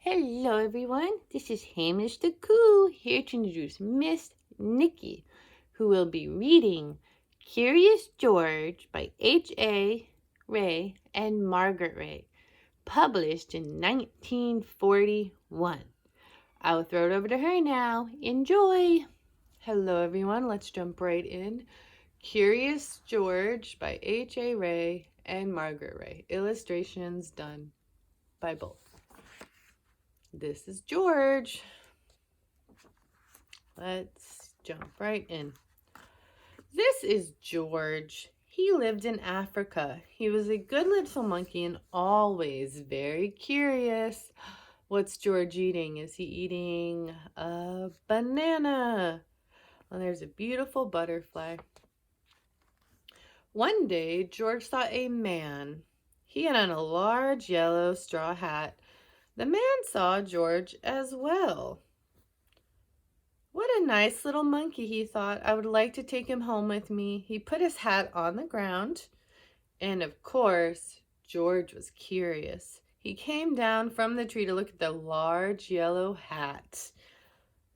Hello everyone, this is Hamish the Coo here to introduce Miss Nikki, who will be reading Curious George by H.A. Ray and Margaret Ray, published in 1941. I will throw it over to her now. Enjoy! Hello everyone, let's jump right in. Curious George by H.A. Ray and Margaret Ray. Illustrations done by both. This is George. Let's jump right in. This is George. He lived in Africa. He was a good little monkey and always very curious. What's George eating? Is he eating a banana? Well, there's a beautiful butterfly. One day, George saw a man. He had on a large yellow straw hat. The man saw George as well. What a nice little monkey, he thought. I would like to take him home with me. He put his hat on the ground, and of course, George was curious. He came down from the tree to look at the large yellow hat.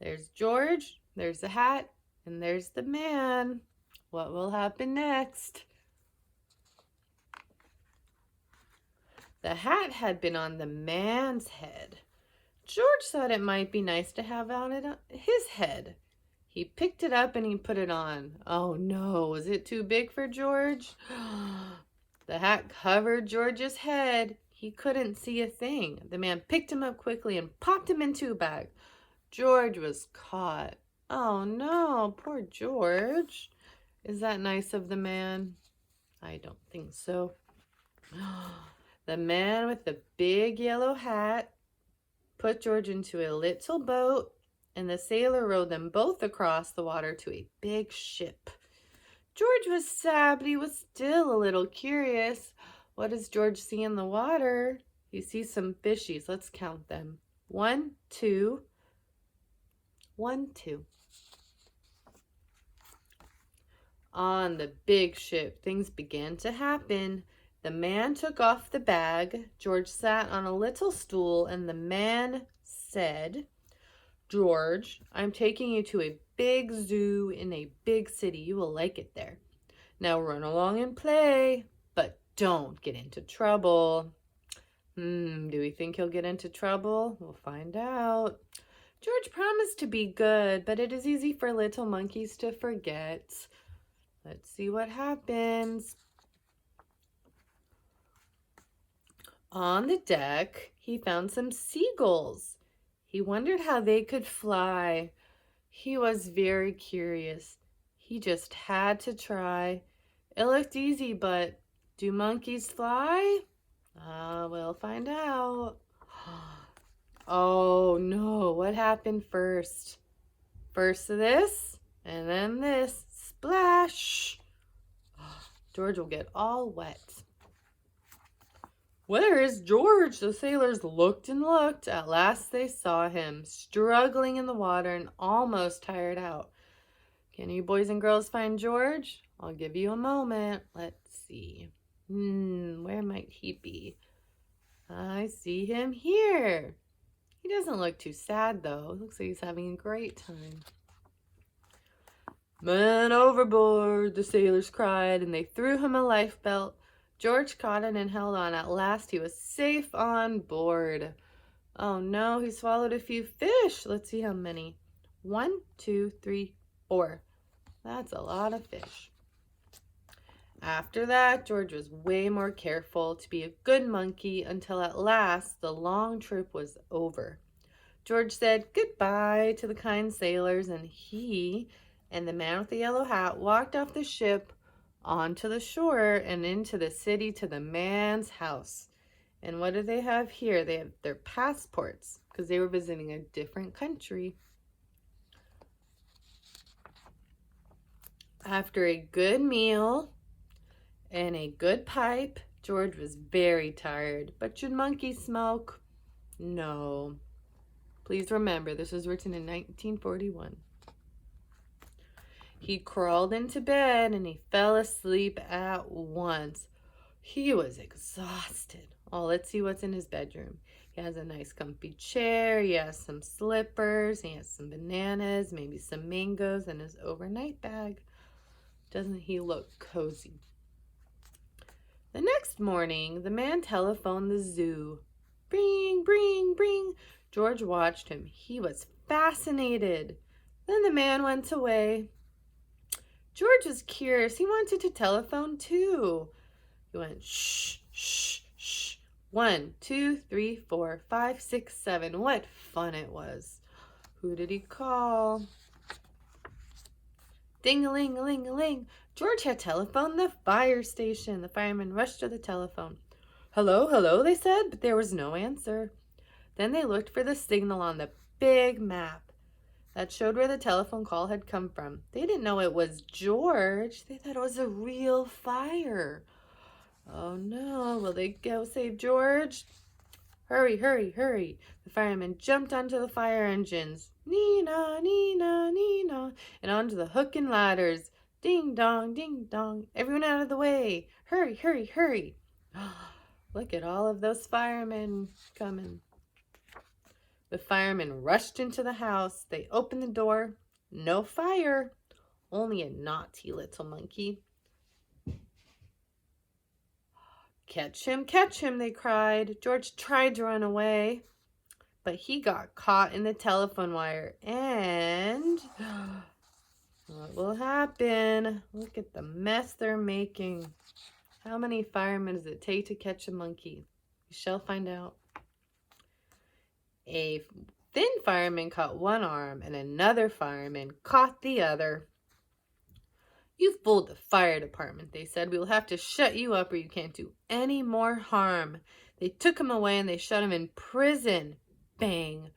There's George, there's the hat, and there's the man. What will happen next? The hat had been on the man's head. George thought it might be nice to have on his head. He picked it up and he put it on. Oh no, was it too big for George? The hat covered George's head. He couldn't see a thing. The man picked him up quickly and popped him into a bag. George was caught. Oh no, poor George. Is that nice of the man? I don't think so. The man with the big yellow hat put George into a little boat, and the sailor rowed them both across the water to a big ship. George was sad, but he was still a little curious. What does George see in the water? He sees some fishies. Let's count them. 1, 2. 1, 2. On the big ship, things began to happen. The man took off the bag. George sat on a little stool, and the man said, George, I'm taking you to a big zoo in a big city. You will like it there. Now run along and play, but don't get into trouble. Do we think he'll get into trouble? We'll find out. George promised to be good, but it is easy for little monkeys to forget. Let's see what happens. On the deck, he found some seagulls. He wondered how they could fly. He was very curious. He just had to try. It looked easy, but do monkeys fly? We'll find out. Oh no, what happened first? First this, and then this. Splash! George will get all wet. Where is George? The sailors looked and looked. At last they saw him, struggling in the water and almost tired out. Can you boys and girls find George? I'll give you a moment. Let's see. Where might he be? I see him here. He doesn't look too sad, though. Looks like he's having a great time. Man overboard, the sailors cried, and they threw him a life belt. George caught it and held on. At last he was safe on board. Oh no, he swallowed a few fish. Let's see how many. 1, 2, 3, 4. That's a lot of fish. After that, George was way more careful to be a good monkey until at last the long trip was over. George said goodbye to the kind sailors, and he and the man with the yellow hat walked off the ship onto the shore and into the city to the man's house. And what do they have here? They have their passports because they were visiting a different country. After a good meal and a good pipe, George was very tired. But should monkeys smoke? No. Please remember, this was written in 1941. He crawled into bed and he fell asleep at once. He was exhausted. Oh, let's see what's in his bedroom. He has a nice comfy chair, he has some slippers, he has some bananas, maybe some mangoes, and his overnight bag. Doesn't he look cozy? The next morning, the man telephoned the zoo. Bring, bring, bring. George watched him. He was fascinated. Then the man went away. George was curious. He wanted to telephone too. He went, shh, shh, shh. 1, 2, 3, 4, 5, 6, 7. What fun it was. Who did he call? Ding-a-ling-a-ling-a-ling. George had telephoned the fire station. The firemen rushed to the telephone. Hello, hello, they said, but there was no answer. Then they looked for the signal on the big map that showed where the telephone call had come from. They didn't know it was George. They thought it was a real fire. Oh no, will they go save George? Hurry, hurry, hurry. The firemen jumped onto the fire engines. Nina, Nina, Nina. And onto the hook and ladders. Ding dong, ding dong. Everyone out of the way. Hurry, hurry, hurry. Look at all of those firemen coming. The firemen rushed into the house. They opened the door. No fire. Only a naughty little monkey. Catch him, they cried. George tried to run away, but he got caught in the telephone wire. And what will happen? Look at the mess they're making. How many firemen does it take to catch a monkey? We shall find out. A thin fireman caught one arm, and another fireman caught the other. You've fooled the fire department, they said. We will have to shut you up or you can't do any more harm. They took him away and they shut him in prison. Bang.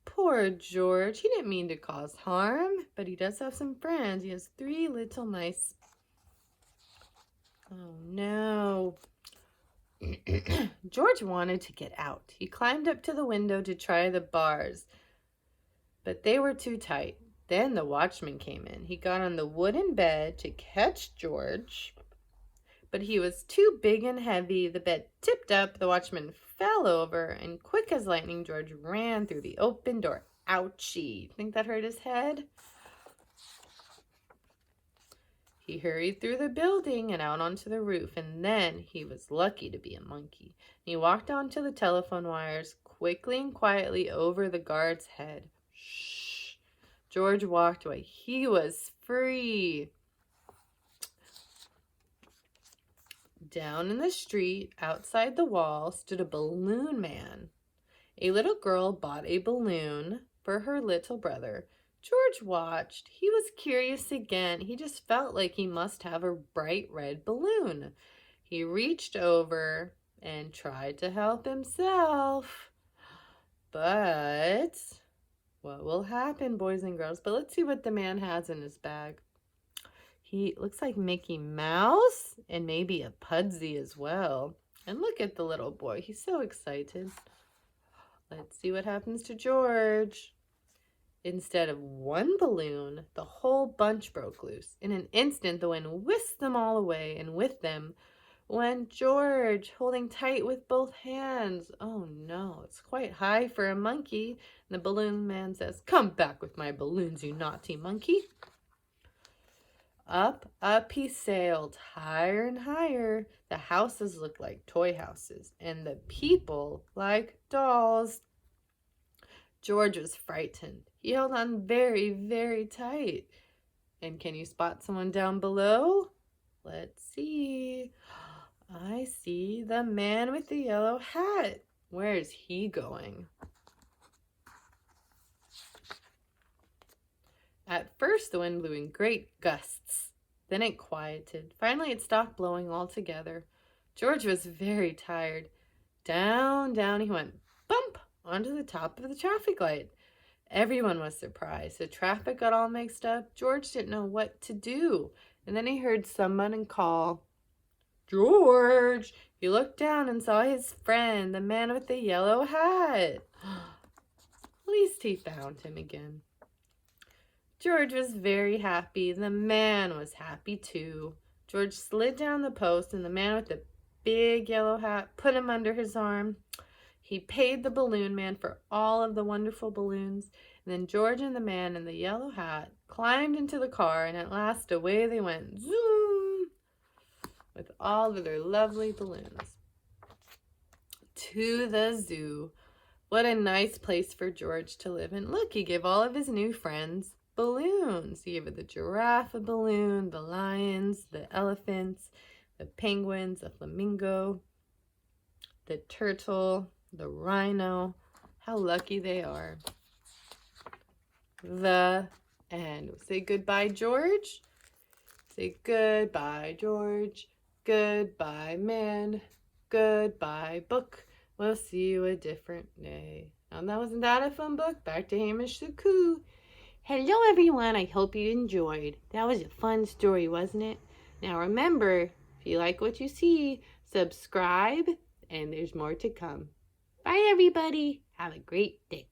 Poor George. He didn't mean to cause harm, but he does have some friends. He has 3 little mice. Oh, no. George wanted to get out. He climbed up to the window to try the bars, but they were too tight. Then the watchman came in. He got on the wooden bed to catch George, but he was too big and heavy. The bed tipped up, the watchman fell over, and quick as lightning, George ran through the open door. Ouchie! Think that hurt his head? He hurried through the building and out onto the roof, and then he was lucky to be a monkey. He walked onto the telephone wires quickly and quietly over the guard's head. Shh! George walked away. He was free. Down in the street, outside the wall, stood a balloon man. A little girl bought a balloon for her little brother. George watched. He was curious again. He just felt like he must have a bright red balloon. He reached over and tried to help himself. But what will happen, boys and girls? But let's see what the man has in his bag. He looks like Mickey Mouse and maybe a Pudsey as well. And look at the little boy. He's so excited. Let's see what happens to George. Instead of one balloon, the whole bunch broke loose. In an instant, the wind whisked them all away, and with them went George, holding tight with both hands. Oh no, it's quite high for a monkey. And the balloon man says, "Come back with my balloons, you naughty monkey." Up, up he sailed, higher and higher. The houses looked like toy houses, and the people like dolls. George was frightened. He held on very, very tight. And can you spot someone down below? Let's see. I see the man with the yellow hat. Where is he going? At first, the wind blew in great gusts. Then it quieted. Finally, it stopped blowing altogether. George was very tired. Down, down he went, bump, onto the top of the traffic light. Everyone was surprised. The traffic got all mixed up. George didn't know what to do. And then he heard someone call, "George!" He looked down and saw his friend, the man with the yellow hat. At least he found him again. George was very happy. The man was happy too. George slid down the post, and the man with the big yellow hat put him under his arm. He paid the balloon man for all of the wonderful balloons, and then George and the man in the yellow hat climbed into the car, and at last away they went, zoom, with all of their lovely balloons. To the zoo. What a nice place for George to live in. Look, he gave all of his new friends balloons. He gave the giraffe a balloon, the lions, the elephants, the penguins, the flamingo, the turtle, the rhino. How lucky they are. The end. Say goodbye, George. Say goodbye, George. Goodbye, man. Goodbye, book. We'll see you a different day. Wasn't that a fun book? Back to Hamish the Coo. Hello, everyone. I hope you enjoyed. That was a fun story, wasn't it? Now remember, if you like what you see, subscribe, and there's more to come. Bye, everybody. Have a great day.